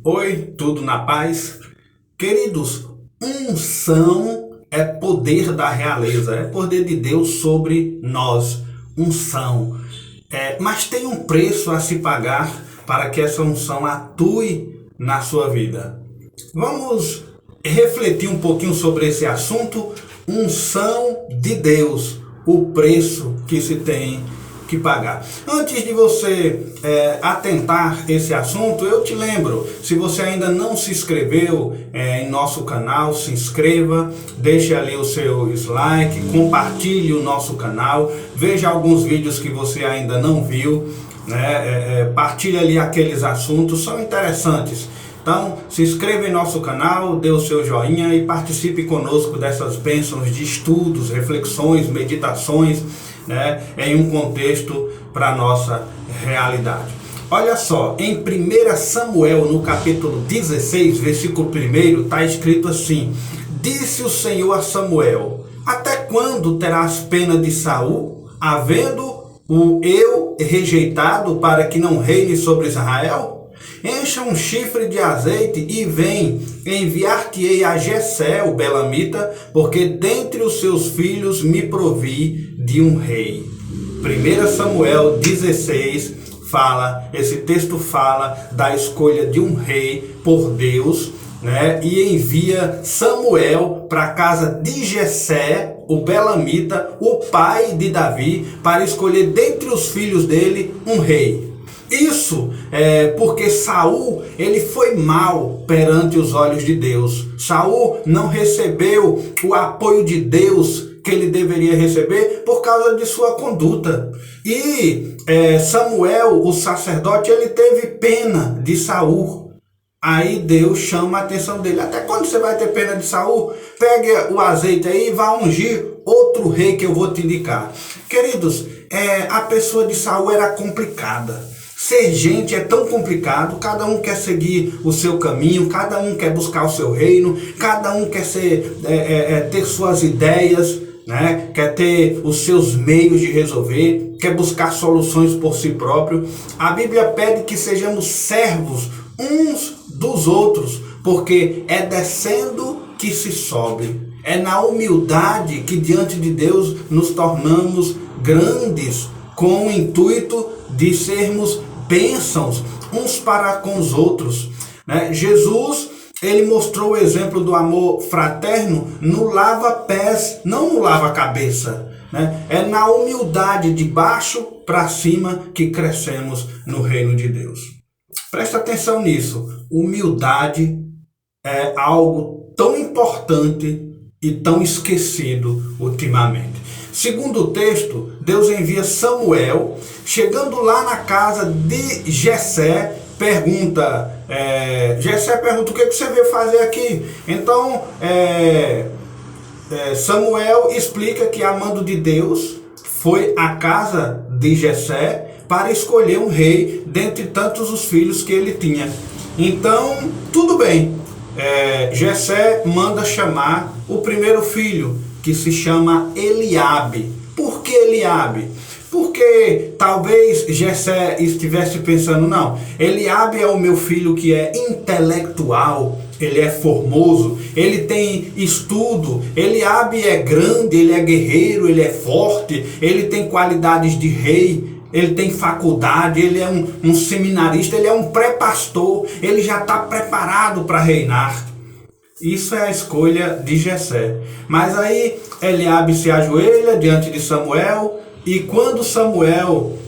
Oi, tudo na paz? Queridos, unção é poder da realeza, é poder de Deus sobre nós. Unção. Mas tem um preço a se pagar para que essa unção atue na sua vida. Vamos refletir um pouquinho sobre esse assunto. Unção de Deus, o preço que se tem que pagar. Antes de você atentar esse assunto, eu te lembro, se você ainda não se inscreveu em nosso canal, se inscreva, deixe ali o seu like, compartilhe o nosso canal, veja alguns vídeos que você ainda não viu, partilhe ali aqueles assuntos, são interessantes. Então, se inscreva em nosso canal, dê o seu joinha e participe conosco dessas bênçãos de estudos, reflexões, meditações, em um contexto para a nossa realidade. Olha só, em 1 Samuel, no capítulo 16, versículo 1, está escrito assim: Disse o Senhor a Samuel: Até quando terás pena de Saul, havendo o eu rejeitado, para que não reine sobre Israel? Encha um chifre de azeite e vem, enviar-te-ei a Jessé, o belamita, porque dentre os seus filhos me provi de um rei. 1 Samuel 16 esse texto fala da escolha de um rei por Deus, e envia Samuel para a casa de Jessé, o belamita, o pai de Davi, para escolher dentre os filhos dele um rei. Isso porque Saul, ele foi mal perante os olhos de Deus. Saul não recebeu o apoio de Deus que ele deveria receber por causa de sua conduta. E Samuel, o sacerdote, ele teve pena de Saul. Aí Deus chama a atenção dele: até quando você vai ter pena de Saul? Pegue o azeite aí e vá ungir outro rei que eu vou te indicar. Queridos, a pessoa de Saul era complicada. Ser gente é tão complicado, cada um quer seguir o seu caminho, cada um quer buscar o seu reino, cada um quer ter suas ideias, quer ter os seus meios de resolver, quer buscar soluções por si próprio. A Bíblia pede que sejamos servos uns dos outros, porque é descendo que se sobe. É na humildade que diante de Deus nos tornamos grandes, com o intuito de sermos bênçãos uns para com os outros. Jesus, ele mostrou o exemplo do amor fraterno no lava-pés, não no lava-cabeça. É na humildade, de baixo para cima, que crescemos no reino de Deus. Presta atenção nisso. Humildade é algo tão importante e tão esquecido ultimamente. Segundo o texto, Deus envia Samuel. Chegando lá na casa de Jessé, Jessé pergunta: o que você veio fazer aqui? Então, Samuel explica que, a mando de Deus, foi à casa de Jessé para escolher um rei dentre tantos os filhos que ele tinha. Então, tudo bem. Jessé manda chamar o primeiro filho, que se chama Eliabe. Por que Eliabe? Porque talvez Jessé estivesse pensando: não, Eliabe é o meu filho que é intelectual, ele é formoso, ele tem estudo, Eliabe é grande, ele é guerreiro, ele é forte, ele tem qualidades de rei, ele tem faculdade, ele é um seminarista, ele é um pré-pastor, ele já está preparado para reinar. Isso é a escolha de Jessé. Mas aí Eliabe se ajoelha diante de Samuel, e quando Samuel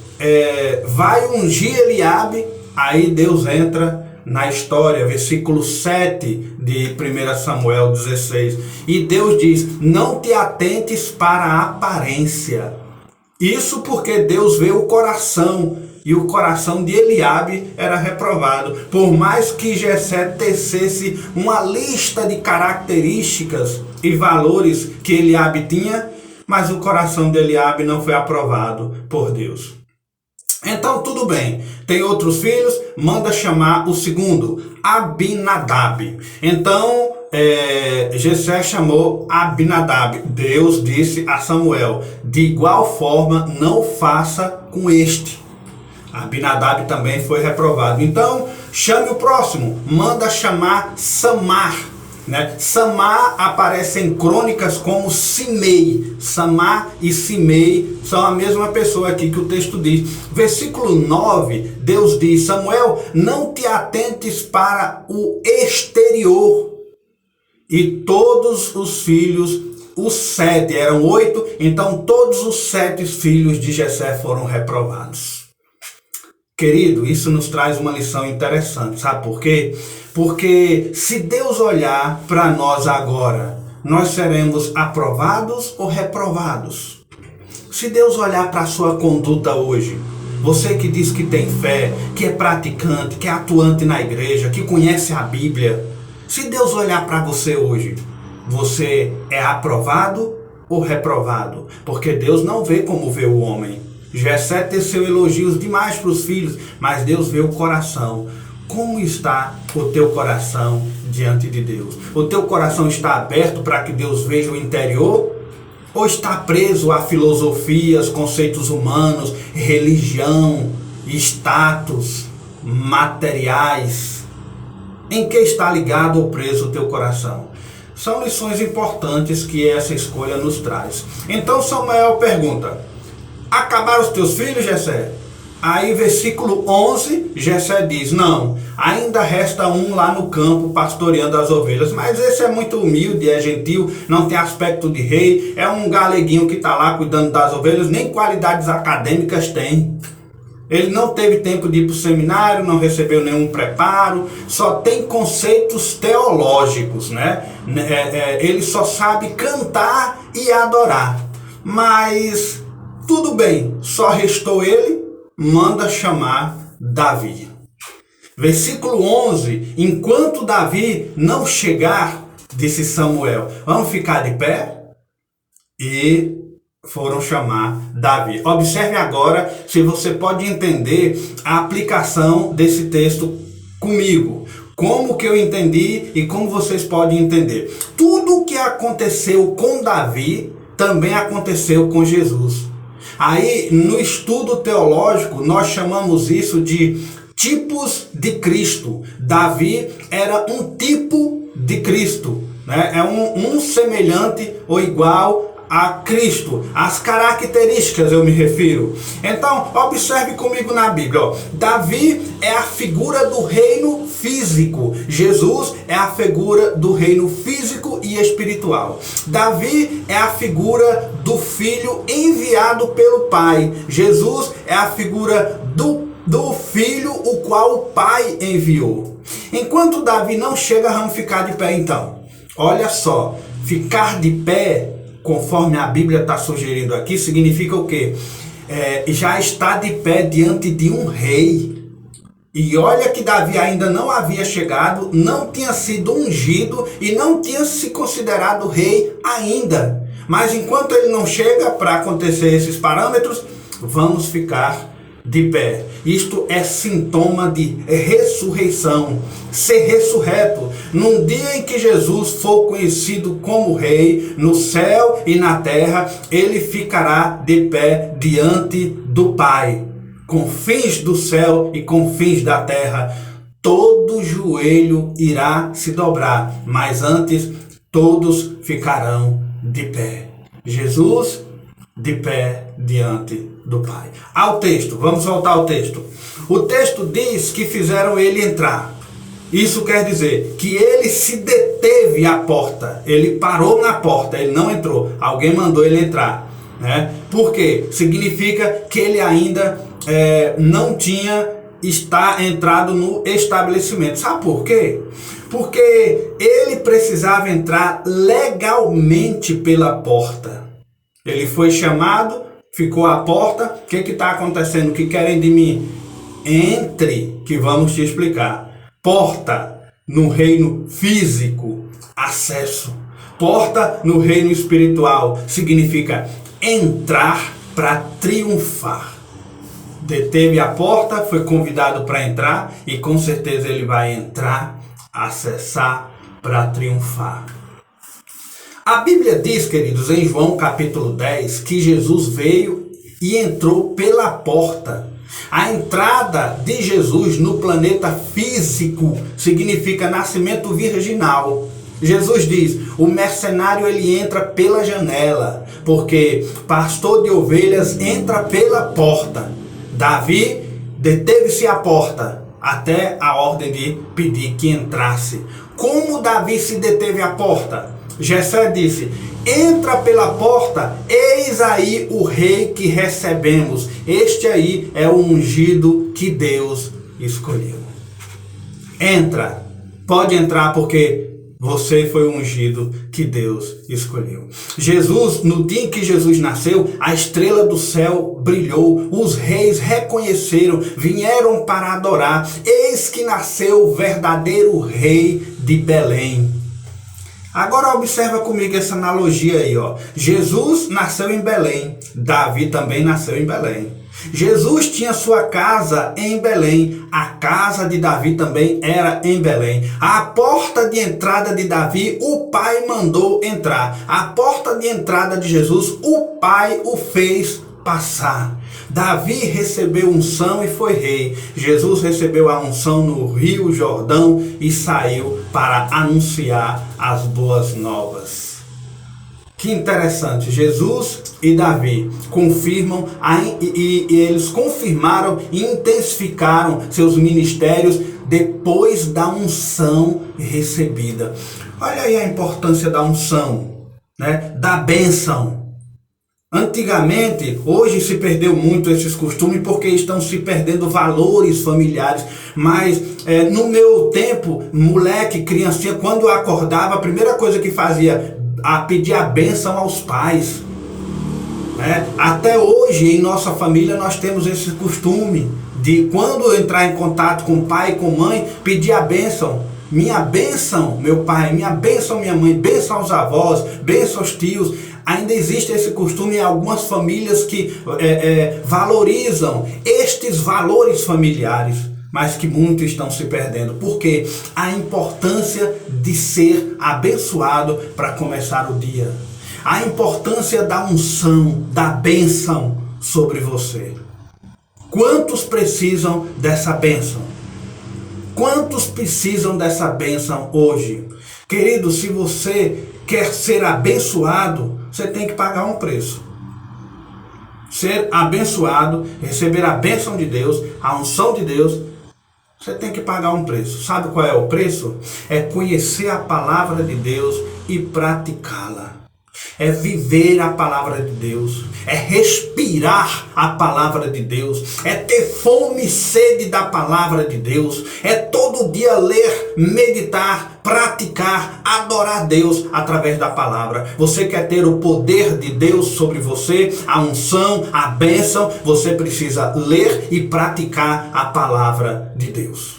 vai ungir Eliabe, aí Deus entra na história. Versículo 7 de 1 Samuel 16. E Deus diz: não te atentes para a aparência. Isso porque Deus vê o coração, e o coração de Eliabe era reprovado. Por mais que Jessé tecesse uma lista de características e valores que Eliabe tinha, mas o coração de Eliabe não foi aprovado por Deus. Então tudo bem, tem outros filhos, manda chamar o segundo, Abinadab. Então Jessé chamou Abinadab. Deus disse a Samuel: de igual forma não faça com este. Abinadab também foi reprovado. Então Chame o próximo, manda chamar Samar. Né? Samar aparece em crônicas como Simei. Samar e Simei são a mesma pessoa aqui que o texto diz. Versículo 9, Deus diz: Samuel, não te atentes para o exterior. E todos os filhos, os 7, eram 8, então todos os 7 filhos de Jessé foram reprovados. Querido, isso nos traz uma lição interessante, sabe por quê? Porque se Deus olhar para nós agora, nós seremos aprovados ou reprovados? Se Deus olhar para a sua conduta hoje, você que diz que tem fé, que é praticante, que é atuante na igreja, que conhece a Bíblia, se Deus olhar para você hoje, você é aprovado ou reprovado? Porque Deus não vê como vê o homem. Jessé teceu elogios demais para os filhos, mas Deus vê o coração. Como está o teu coração diante de Deus? O teu coração está aberto para que Deus veja o interior? Ou está preso a filosofias, conceitos humanos, religião, status, materiais? Em que está ligado ou preso o teu coração? São lições importantes que essa escolha nos traz. Então Samuel pergunta: acabaram os teus filhos, Jessé? Aí versículo 11, Jessé diz: não, ainda resta um lá no campo pastoreando as ovelhas, mas esse é muito humilde, é gentil, não tem aspecto de rei, é um galeguinho que está lá cuidando das ovelhas, nem qualidades acadêmicas tem. Ele não teve tempo de ir para o seminário, não recebeu nenhum preparo, só tem conceitos teológicos, né? Ele só sabe cantar e adorar. Mas tudo bem, só restou ele, manda chamar Davi. Versículo 11, enquanto Davi não chegar, disse Samuel, vamos ficar de pé? E foram chamar Davi. Observe agora se você pode entender a aplicação desse texto comigo. Como que eu entendi e como vocês podem entender. Tudo o que aconteceu com Davi também aconteceu com Jesus. Aí, no estudo teológico, nós chamamos isso de tipos de Cristo. Davi era um tipo de Cristo, né? É um semelhante ou igual a Cristo. As características eu me refiro. Então, observe comigo na Bíblia. Ó. Davi é a figura do reino físico. Jesus é a figura do reino físico e espiritual. Davi é a figura do filho enviado pelo Pai. Jesus é a figura do filho o qual o Pai enviou. Enquanto Davi não chega, vamos ficar de pé então. Olha só, ficar de pé, conforme a Bíblia está sugerindo aqui, significa o quê? Já está de pé diante de um rei. E olha que Davi ainda não havia chegado, não tinha sido ungido e não tinha se considerado rei ainda. Mas enquanto ele não chega para acontecer esses parâmetros, vamos ficar de pé. Isto é sintoma de ressurreição, ser ressurreto. Num dia em que Jesus for conhecido como rei, no céu e na terra, ele ficará de pé diante do Pai. Com fins do céu e com fins da terra, todo joelho irá se dobrar, mas antes todos ficarão de pé. Jesus de pé diante do Pai. Ao texto, vamos voltar ao texto. O texto diz que fizeram ele entrar. Isso quer dizer que ele se deteve à porta. Ele parou na porta, ele não entrou. Alguém mandou ele entrar, né? Por quê? Significa que ele ainda não tinha entrado no estabelecimento. Sabe por quê? Porque ele precisava entrar legalmente pela porta. Ele foi chamado, ficou à porta. O que está acontecendo? O que querem de mim? Entre, que vamos te explicar. Porta no reino físico, acesso. Porta no reino espiritual significa entrar para triunfar. Deteve a porta, foi convidado para entrar e com certeza ele vai entrar, acessar para triunfar. A Bíblia diz, queridos, em João capítulo 10, que Jesus veio e entrou pela porta. A entrada de Jesus no planeta físico significa nascimento virginal. Jesus diz, o mercenário ele entra pela janela, porque pastor de ovelhas entra pela porta. Davi deteve-se à porta, até a ordem de pedir que entrasse. Como Davi se deteve à porta? Jessé disse, entra pela porta, eis aí o rei que recebemos. Este aí é o ungido que Deus escolheu. Entra, pode entrar porque você foi o ungido que Deus escolheu. Jesus, no dia em que Jesus nasceu, a estrela do céu brilhou, os reis reconheceram, vieram para adorar. Eis que nasceu o verdadeiro rei de Belém. Agora observa comigo essa analogia aí, ó. Jesus nasceu em Belém, Davi também nasceu em Belém. Jesus tinha sua casa em Belém, a casa de Davi também era em Belém. A porta de entrada de Davi, o pai mandou entrar. A porta de entrada de Jesus, o pai o fez passar. Davi recebeu unção e foi rei. Jesus recebeu a unção no Rio Jordão e saiu para anunciar as boas novas. Que interessante, Jesus e Davi confirmam e eles confirmaram e intensificaram seus ministérios depois da unção recebida. Olha aí a importância da unção, né? Da bênção. Antigamente, hoje se perdeu muito esses costumes porque estão se perdendo valores familiares, mas no meu tempo, moleque, criancinha, quando eu acordava, a primeira coisa que fazia a pedir a bênção aos pais, né? Até hoje em nossa família nós temos esse costume de quando entrar em contato com o pai e com a mãe, pedir a bênção. Minha bênção, meu pai, minha bênção, minha mãe, bênção aos avós, bênção aos tios. Ainda existe esse costume em algumas famílias que valorizam estes valores familiares, mas que muitos estão se perdendo. Porque a importância de ser abençoado para começar o dia. A importância da unção, da bênção sobre você. Quantos precisam dessa bênção? Quantos precisam dessa bênção hoje? Querido, se você quer ser abençoado, você tem que pagar um preço. Ser abençoado, receber a bênção de Deus, a unção de Deus, você tem que pagar um preço. Sabe qual é o preço? É conhecer a palavra de Deus e praticá-la. É viver a palavra de Deus, é respirar a palavra de Deus, é ter fome e sede da palavra de Deus, é todo dia ler, meditar, praticar, adorar Deus através da palavra. Você quer ter o poder de Deus sobre você, a unção, a bênção, você precisa ler e praticar a palavra de Deus.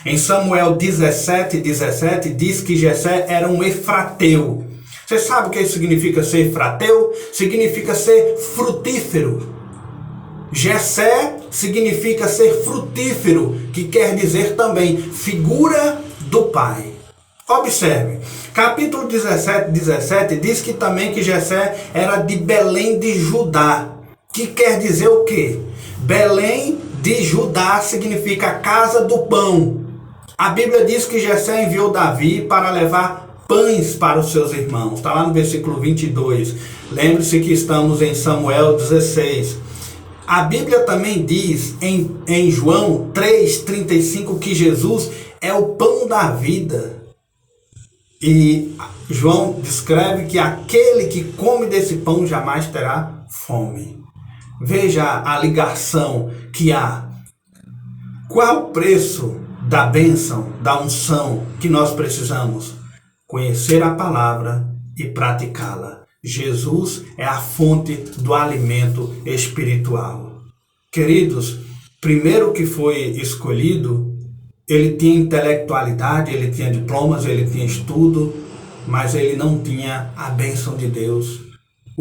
Em Samuel 17:17 diz que Jessé era um efrateu. Você sabe o que significa ser efrateu? Significa ser frutífero. Jessé significa ser frutífero, que quer dizer também figura do pai. Observe, capítulo 17 diz que também que Jessé era de Belém de Judá, que quer dizer o quê? Belém de Judá significa casa do pão. A Bíblia diz que Jessé enviou Davi para levar pães para os seus irmãos. Está lá no versículo 22. Lembre-se que estamos em Samuel 16. A Bíblia também diz em João 3:35 que Jesus é o pão da vida. E João descreve que aquele que come desse pão jamais terá fome. Veja a ligação que há. Qual é o preço da bênção, da unção que nós precisamos? Conhecer a palavra e praticá-la. Jesus é a fonte do alimento espiritual. Queridos, primeiro que foi escolhido, ele tinha intelectualidade, ele tinha diplomas, ele tinha estudo, mas ele não tinha a bênção de Deus.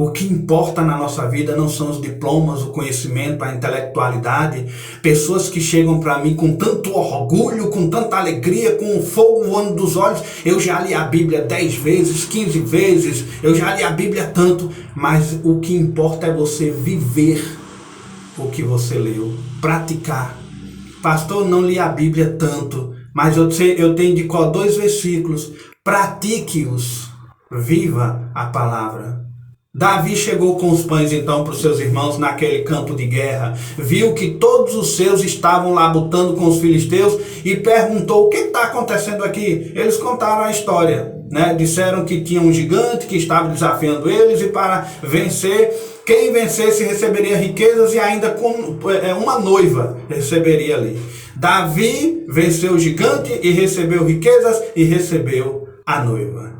O que importa na nossa vida não são os diplomas, o conhecimento, a intelectualidade. Pessoas que chegam para mim com tanto orgulho, com tanta alegria, com o fogo voando dos olhos. Eu já li a Bíblia 10 vezes, 15 vezes, eu já li a Bíblia tanto. Mas o que importa é você viver o que você leu, praticar. Pastor, não li a Bíblia tanto, mas eu tenho de cor 2 versículos. Pratique-os, viva a palavra. Davi chegou com os pães então para os seus irmãos naquele campo de guerra, viu que todos os seus estavam lá lutando com os filisteus e perguntou: o que está acontecendo aqui? Eles contaram a história, né? Disseram que tinha um gigante que estava desafiando eles e para vencer, quem vencesse receberia riquezas e ainda uma noiva receberia ali. Davi venceu o gigante e recebeu riquezas e recebeu a noiva.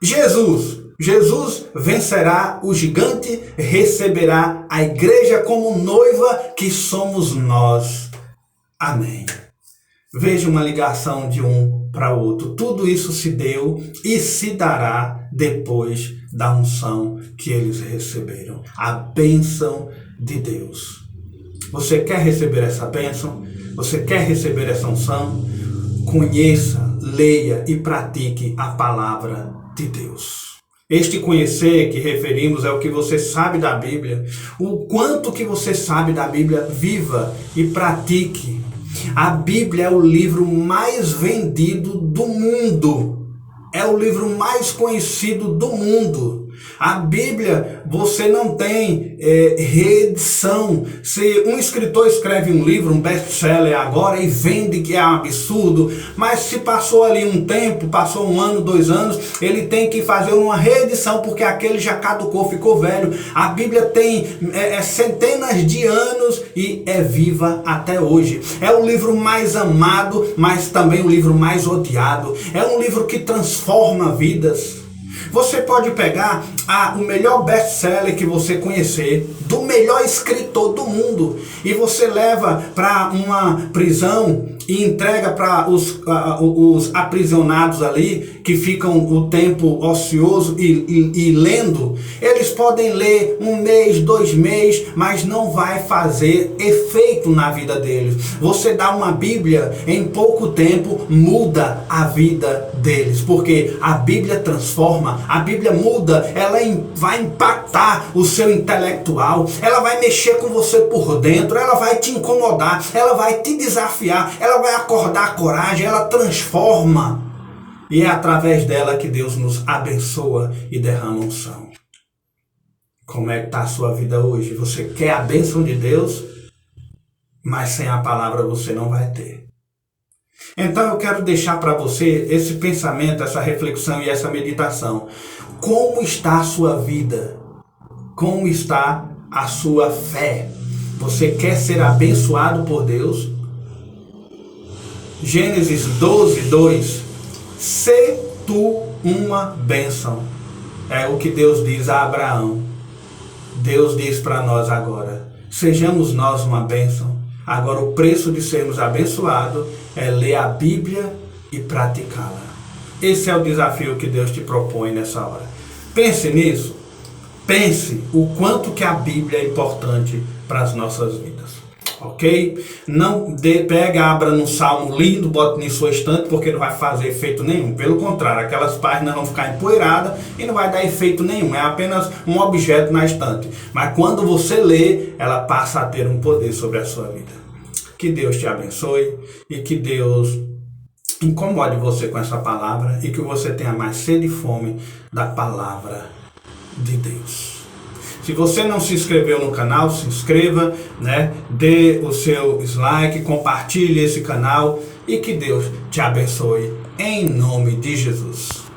Jesus vencerá o gigante, receberá a igreja como noiva que somos nós. Amém. Veja uma ligação de um para o outro. Tudo isso se deu e se dará depois da unção que eles receberam. A bênção de Deus. Você quer receber essa bênção? Você quer receber essa unção? Conheça, leia e pratique a palavra de Deus. Este conhecer que referimos é o que você sabe da Bíblia. O quanto que você sabe da Bíblia, viva e pratique. A Bíblia é o livro mais vendido do mundo. É o livro mais conhecido do mundo. A Bíblia, você não tem reedição. Se um escritor escreve um livro, um best-seller agora e vende, que é um absurdo, mas se passou ali um tempo, passou 1 ano, 2 anos, ele tem que fazer uma reedição porque aquele já caducou, ficou velho. A Bíblia tem centenas de anos e é viva até hoje. É o livro mais amado, mas também o livro mais odiado. É um livro que transforma vidas. Você pode pegar o melhor best-seller que você conhecer, do melhor escritor do mundo, e você leva para uma prisão e entrega para os aprisionados ali, que ficam o tempo ocioso e lendo. Eles podem ler 1 mês, 2 meses, mas não vai fazer efeito na vida deles. Você dá uma Bíblia, em pouco tempo muda a vida deles, porque a Bíblia transforma, a Bíblia muda, ela vai impactar o seu intelectual, ela vai mexer com você por dentro, ela vai te incomodar, ela vai te desafiar, ela vai acordar a coragem, ela transforma. E é através dela que Deus nos abençoa e derrama unção. Como é que está a sua vida hoje? Você quer a bênção de Deus, mas sem a palavra você não vai ter. Então eu quero deixar para você esse pensamento, essa reflexão e essa meditação. Como está a sua vida? Como está a sua fé? Você quer ser abençoado por Deus? Gênesis 12, 2. Se tu uma bênção. É o que Deus diz a Abraão. Deus diz para nós agora. Sejamos nós uma bênção. Agora o preço de sermos abençoados é ler a Bíblia e praticá-la. Esse é o desafio que Deus te propõe nessa hora. Pense nisso. Pense o quanto que a Bíblia é importante para as nossas vidas. Ok? Não pega, abra num salmo lindo, bote em sua estante, porque não vai fazer efeito nenhum. Pelo contrário, aquelas páginas vão ficar empoeiradas e não vai dar efeito nenhum. É apenas um objeto na estante. Mas quando você lê, ela passa a ter um poder sobre a sua vida. Que Deus te abençoe e que Deus incomode você com essa palavra e que você tenha mais sede e fome da palavra de Deus. Se você não se inscreveu no canal, se inscreva, né? Dê o seu like, compartilhe esse canal e que Deus te abençoe em nome de Jesus.